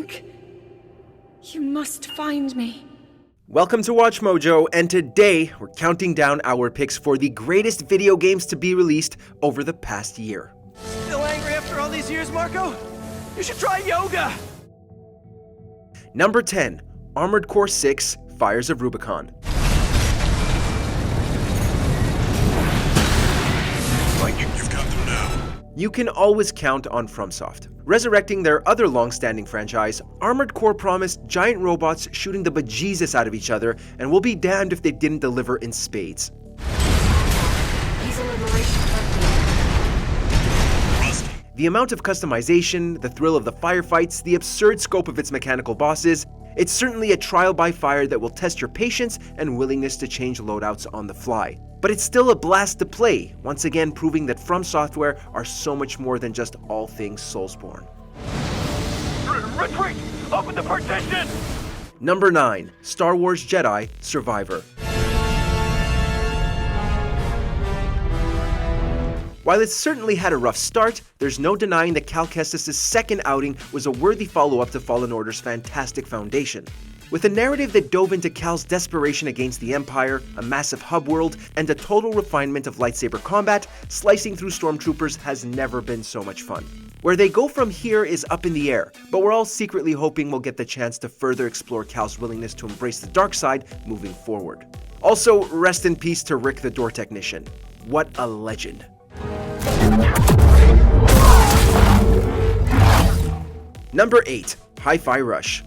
Link, you must find me. Welcome to WatchMojo, and today we're counting down our picks for the greatest video games to be released over the past year. Still angry after all these years, Marco? You should try yoga! Number 10, Armored Core 6: Fires of Rubicon. You've got them now. You can always count on FromSoft. Resurrecting their other long-standing franchise, Armored Core promised giant robots shooting the bejesus out of each other, and will be damned if they didn't deliver in spades. The amount of customization, the thrill of the firefights, the absurd scope of its mechanical bosses, it's certainly a trial by fire that will test your patience and willingness to change loadouts on the fly. But it's still a blast to play, once again proving that From Software are so much more than just all things Soulsborne. Retreat! Open the partition! Number 9, Star Wars Jedi: Survivor. While it certainly had a rough start, there's no denying that Cal Kestis' second outing was a worthy follow-up to Fallen Order's fantastic foundation. With a narrative that dove into Cal's desperation against the Empire, a massive hub world, and a total refinement of lightsaber combat, slicing through stormtroopers has never been so much fun. Where they go from here is up in the air, but we're all secretly hoping we'll get the chance to further explore Cal's willingness to embrace the dark side moving forward. Also, rest in peace to Rick the Door Technician. What a legend. Number 8, Hi-Fi Rush.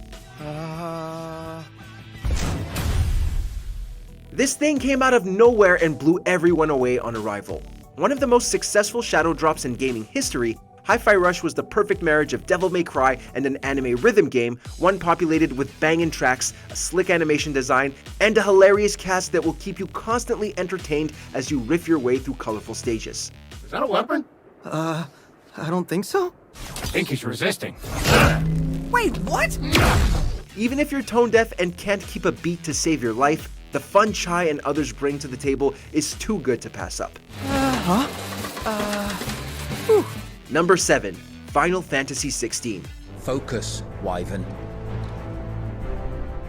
This thing came out of nowhere and blew everyone away on arrival. One of the most successful shadow drops in gaming history, Hi-Fi Rush was the perfect marriage of Devil May Cry and an anime rhythm game, one populated with banging tracks, a slick animation design, and a hilarious cast that will keep you constantly entertained as you riff your way through colorful stages. Is that a weapon? I don't think so. I think he's resisting. Wait, what? Even if you're tone deaf and can't keep a beat to save your life, the fun Chai and others bring to the table is too good to pass up. Number 7, Final Fantasy XVI. Focus, Wyvern.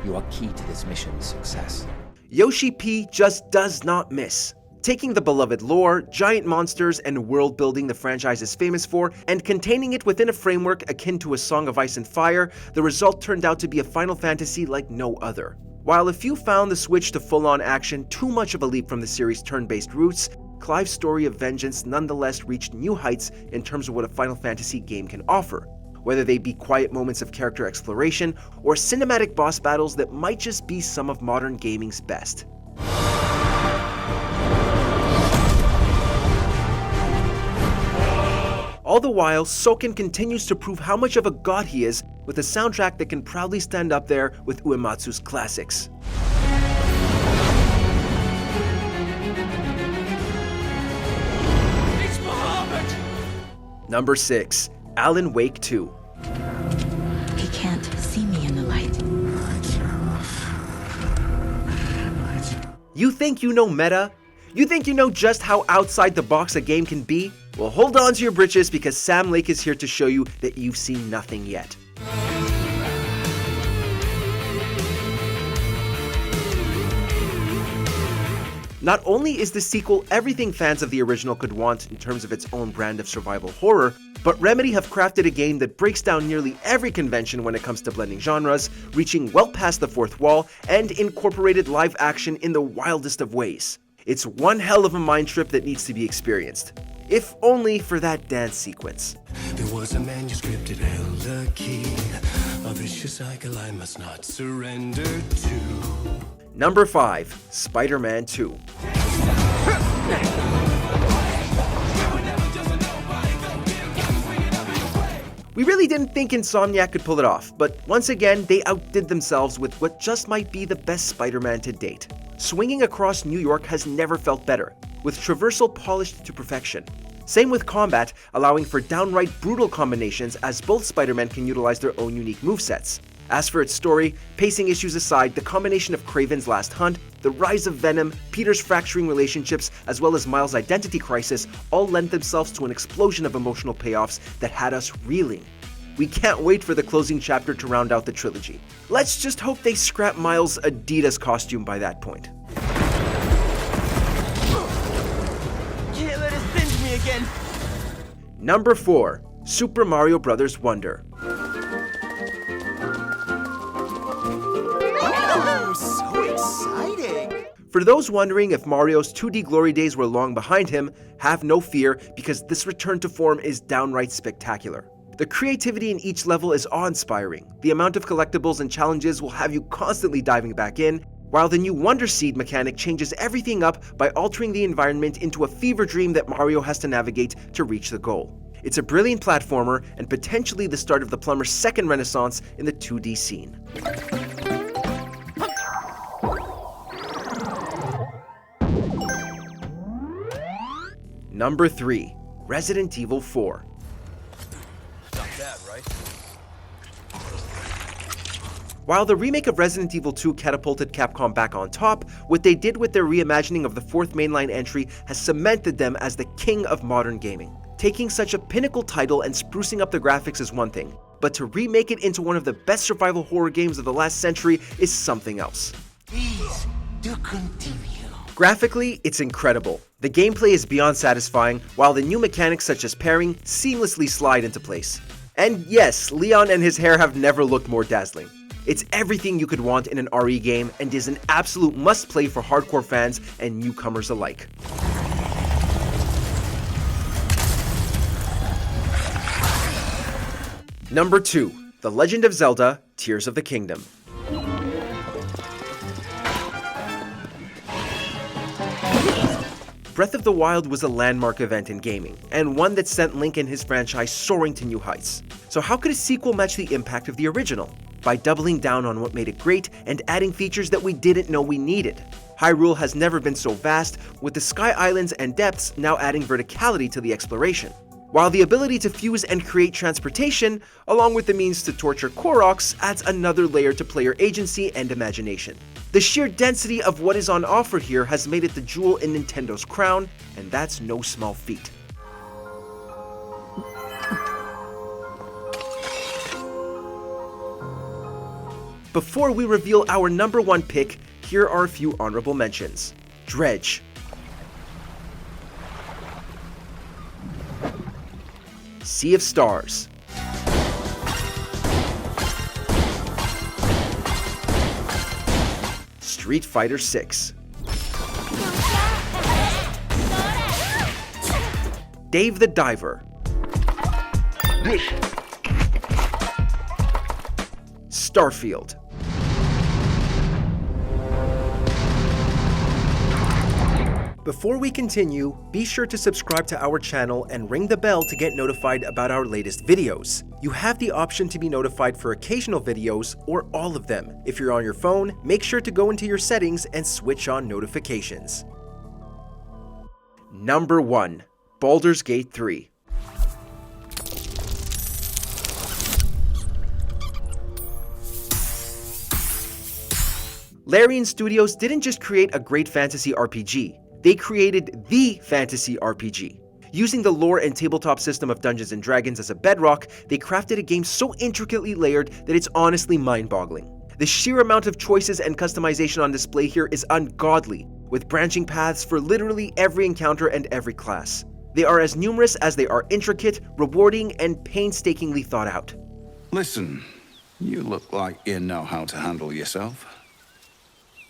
You are key to this mission's success. Yoshi P just does not miss. Taking the beloved lore, giant monsters, and world building the franchise is famous for, and containing it within a framework akin to a Song of Ice and Fire, the result turned out to be a Final Fantasy like no other. While a few found the switch to full-on action too much of a leap from the series' turn-based roots, Clive's story of vengeance nonetheless reached new heights in terms of what a Final Fantasy game can offer, whether they be quiet moments of character exploration or cinematic boss battles that might just be some of modern gaming's best. All the while, Soken continues to prove how much of a god he is with a soundtrack that can proudly stand up there with Uematsu's classics. It's Muhammad! Number 6, Alan Wake 2. He can't see me in the light. You think you know meta? You think you know just how outside the box a game can be? Well, hold on to your britches because Sam Lake is here to show you that you've seen nothing yet. Not only is the sequel everything fans of the original could want in terms of its own brand of survival horror, but Remedy have crafted a game that breaks down nearly every convention when it comes to blending genres, reaching well past the fourth wall, and incorporated live action in the wildest of ways. It's one hell of a mind trip that needs to be experienced. If only for that dance sequence. There was a manuscript, it held a key, a vicious cycle I must not surrender to. Number 5, Spider-Man 2. We really didn't think Insomniac could pull it off, but once again, they outdid themselves with what just might be the best Spider-Man to date. Swinging across New York has never felt better, with traversal polished to perfection. Same with combat, allowing for downright brutal combinations as both Spider-Men can utilize their own unique movesets. As for its story, pacing issues aside, the combination of Kraven's last hunt, the rise of Venom, Peter's fracturing relationships, as well as Miles' identity crisis all lent themselves to an explosion of emotional payoffs that had us reeling. We can't wait for the closing chapter to round out the trilogy. Let's just hope they scrap Miles' Adidas costume by that point. Can't let it binge me again. Number 4. Super Mario Bros. Wonder. Oh, so exciting. For those wondering if Mario's 2D glory days were long behind him, have no fear because this return to form is downright spectacular. The creativity in each level is awe-inspiring. The amount of collectibles and challenges will have you constantly diving back in, while the new Wonder Seed mechanic changes everything up by altering the environment into a fever dream that Mario has to navigate to reach the goal. It's a brilliant platformer and potentially the start of the plumber's second renaissance in the 2D scene. Number 3. Resident Evil 4. Not bad, right? While the remake of Resident Evil 2 catapulted Capcom back on top, what they did with their reimagining of the fourth mainline entry has cemented them as the king of modern gaming. Taking such a pinnacle title and sprucing up the graphics is one thing, but to remake it into one of the best survival horror games of the last century is something else. Please, do continue. Graphically, it's incredible. The gameplay is beyond satisfying, while the new mechanics such as pairing seamlessly slide into place. And yes, Leon and his hair have never looked more dazzling. It's everything you could want in an RE game and is an absolute must-play for hardcore fans and newcomers alike. Number 2. The Legend of Zelda: Tears of the Kingdom. Breath of the Wild was a landmark event in gaming, and one that sent Link and his franchise soaring to new heights. So how could a sequel match the impact of the original? By doubling down on what made it great and adding features that we didn't know we needed. Hyrule has never been so vast, with the Sky Islands and depths now adding verticality to the exploration. While the ability to fuse and create transportation, along with the means to torture Koroks, adds another layer to player agency and imagination. The sheer density of what is on offer here has made it the jewel in Nintendo's crown, and that's no small feat. Before we reveal our number 1 pick, here are a few honorable mentions. Dredge. Sea of Stars. Street Fighter VI. Dave the Diver. Starfield. Before we continue, be sure to subscribe to our channel and ring the bell to get notified about our latest videos. You have the option to be notified for occasional videos or all of them. If you're on your phone, make sure to go into your settings and switch on notifications. Number 1. Baldur's Gate 3. Larian Studios didn't just create a great fantasy RPG, they created the fantasy RPG. Using the lore and tabletop system of Dungeons & Dragons as a bedrock, they crafted a game so intricately layered that it's honestly mind-boggling. The sheer amount of choices and customization on display here is ungodly, with branching paths for literally every encounter and every class. They are as numerous as they are intricate, rewarding, and painstakingly thought out. Listen, you look like you know how to handle yourself.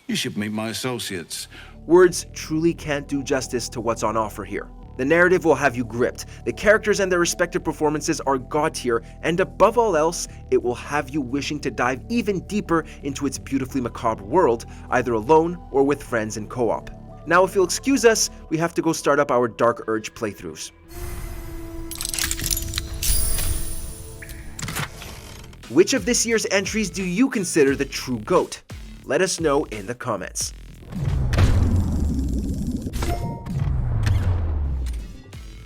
You should meet my associates. Words truly can't do justice to what's on offer here. The narrative will have you gripped, the characters and their respective performances are god tier, and above all else, it will have you wishing to dive even deeper into its beautifully macabre world, either alone or with friends in co-op. Now if you'll excuse us, we have to go start up our Dark Urge playthroughs. Which of this year's entries do you consider the true GOAT? Let us know in the comments.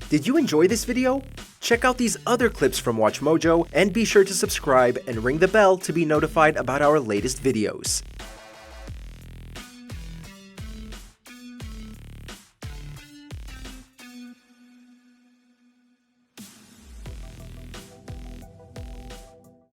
Did you enjoy this video? Check out these other clips from WatchMojo and be sure to subscribe and ring the bell to be notified about our latest videos.